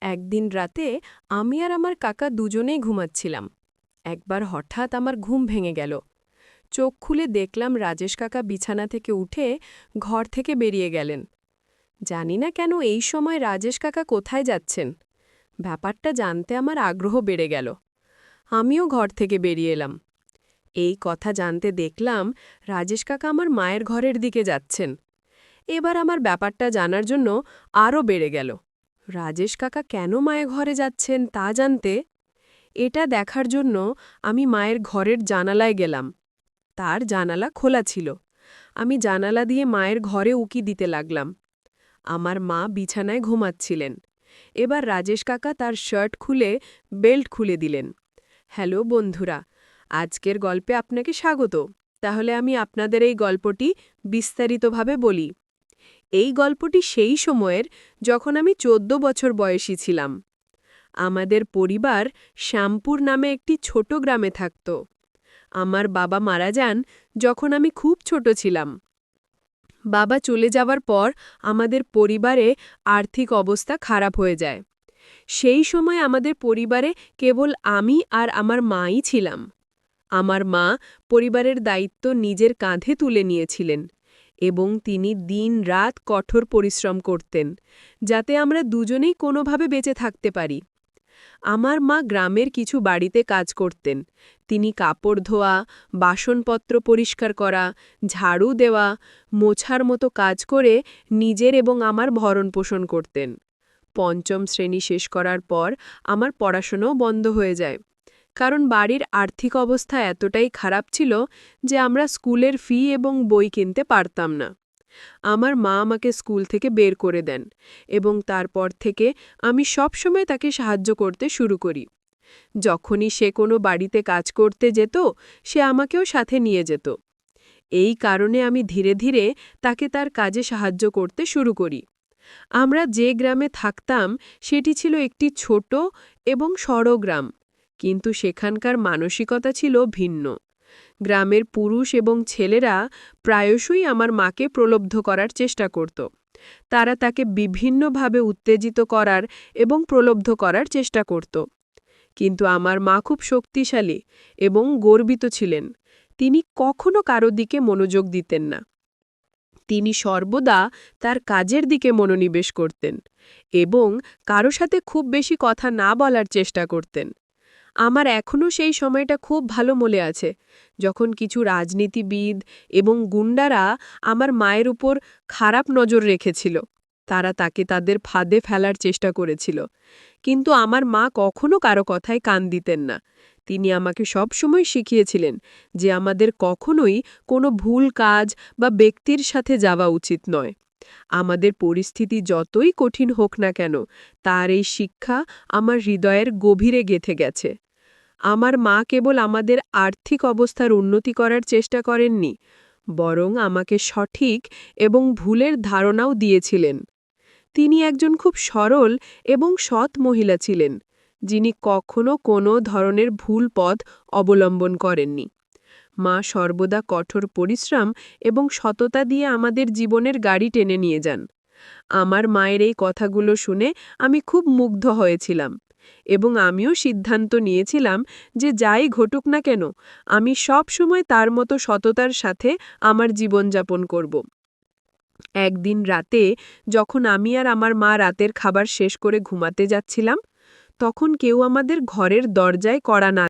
একদিন রাতে আমি আর আমার কাকা দুজনেই ঘুমাচ্ছিলাম। একবার হঠাৎ আমার ঘুম ভেঙে গেল। চোখ খুলে দেখলাম রাজেশ কাকা বিছানা থেকে উঠে ঘর থেকে বেরিয়ে গেলেন। জানি না কেন এই সময় রাজেশ কাকা কোথায় যাচ্ছেন। ব্যাপারটা জানতে আমার আগ্রহ বেড়ে গেল। আমিও ঘর থেকে বেরিয়ে এলাম। এই কথা জানতে দেখলাম রাজেশ কাকা আমার মায়ের ঘরের দিকে যাচ্ছেন। এবার আমার ব্যাপারটা জানার জন্য আরও বেড়ে গেল। রাজেশ কাকা কেন মায়ের ঘরে যাচ্ছেন তা জানতে এটা দেখার জন্য আমি মায়ের ঘরের জানালায় গেলাম। তার জানালা খোলা ছিল। আমি জানালা দিয়ে মায়ের ঘরে উকি দিতে লাগলাম। আমার মা বিছানায় ঘুমাচ্ছিলেন। এবার রাজেশ কাকা তার শার্ট খুলে বেল্ট খুলে দিলেন। হ্যালো বন্ধুরা, আজকের গল্পে আপনাকে স্বাগত। তাহলে আমি আপনাদের এই গল্পটি বিস্তারিতভাবে বলি। এই গল্পটি সেই সময়ের যখন আমি ১৪ বছর বয়সী ছিলাম। আমাদের পরিবার শ্যামপুর নামে একটি ছোট গ্রামে থাকত। আমার বাবা মারা যান যখন আমি খুব ছোট ছিলাম। বাবা চলে যাওয়ার পর আমাদের পরিবারে আর্থিক অবস্থা খারাপ হয়ে যায়। সেই সময় আমাদের পরিবারে কেবল আমি আর আমার মাই ছিলাম। আমার মা পরিবারের দায়িত্ব নিজের কাঁধে তুলে নিয়েছিলেন এবং তিনি দিন-রাত কঠোর পরিশ্রম করতেন, যাতে আমরা দুজনেই কোনোভাবে বেঁচে থাকতে পারি। আমার মা গ্রামের কিছু বাড়িতে কাজ করতেন। তিনি কাপড় ধোয়া, বাসনপত্র পরিষ্কার করা, ঝাড়ু দেওয়া, মোছার মতো কাজ করে নিজের এবং আমার ভরণপোষণ করতেন। পঞ্চম শ্রেণী শেষ করার পর আমার পড়াশোনাও বন্ধ হয়ে যায়, কারণ বাড়ির আর্থিক অবস্থা এতটাই খারাপ ছিল যে আমরা স্কুলের ফি এবং বই কিনতে পারতাম না। আমার মা আমাকে স্কুল থেকে বের করে দেন এবং তারপর থেকে আমি সবসময় তাকে সাহায্য করতে শুরু করি। যখনই সে কোনো বাড়িতে কাজ করতে যেত, সে আমাকেও সাথে নিয়ে যেত। এই কারণে আমি ধীরে ধীরে তাকে তার কাজে সাহায্য করতে শুরু করি। আমরা যে গ্রামে থাকতাম সেটি ছিল একটি ছোট এবং সরল গ্রাম, কিন্তু সেখানকার মানসিকতা ছিল ভিন্ন। গ্রামের পুরুষ এবং ছেলেরা প্রায়শই আমার মাকে প্রলুব্ধ করার চেষ্টা করত। তারা তাকে বিভিন্নভাবে উত্তেজিত করার এবং প্রলুব্ধ করার চেষ্টা করত। কিন্তু আমার মা খুব শক্তিশালী এবং গর্বিত ছিলেন। তিনি কখনো কারো দিকে মনোযোগ দিতেন না। তিনি সর্বদা তার কাজের দিকে মনোনিবেশ করতেন এবং কারো সাথে খুব বেশি কথা না বলার চেষ্টা করতেন। আমার এখনও সেই সময়টা খুব ভালো মনে আছে, যখন কিছু রাজনীতিবিদ এবং গুন্ডারা আমার মায়ের উপর খারাপ নজর রেখেছিল। তারা তাকে তাদের ফাঁদে ফেলার চেষ্টা করেছিল, কিন্তু আমার মা কখনো কারো কথায় কান দিতেন না। তিনি আমাকে সবসময় শিখিয়েছিলেন যে আমাদের কখনোই কোনো ভুল কাজ বা ব্যক্তির সাথে যাওয়া উচিত নয়। আমাদের পরিস্থিতি যতই কঠিন হোক না কেন, তার এই শিক্ষা আমার হৃদয়ের গভীরে গেঁথে গেছে। আমার মা কেবল আমাদের আর্থিক অবস্থার উন্নতি করার চেষ্টা করেননি, বরং আমাকে সঠিক এবং ভুলের ধারণাও দিয়েছিলেন। তিনি একজন খুব সরল এবং সৎ মহিলা ছিলেন, যিনি কখনো কোনো ধরনের ভুল পথ অবলম্বন করেননি। মা সর্বদা কঠোর পরিশ্রম এবং সততা দিয়ে আমাদের জীবনের গাড়ি টেনে নিয়ে যান। আমার মায়ের এই কথাগুলো শুনে আমি খুব মুগ্ধ হয়েছিলাম এবং আমিও সিদ্ধান্ত নিয়েছিলাম যে যাই ঘটুক না কেন, আমি সব সময় তার মতো সততার সাথে আমার জীবনযাপন করব। একদিন রাতে যখন আমি আর আমার মা রাতের খাবার শেষ করে ঘুমাতে যাচ্ছিলাম, তখন কেউ আমাদের ঘরের দরজায় কড়া নাড়ল।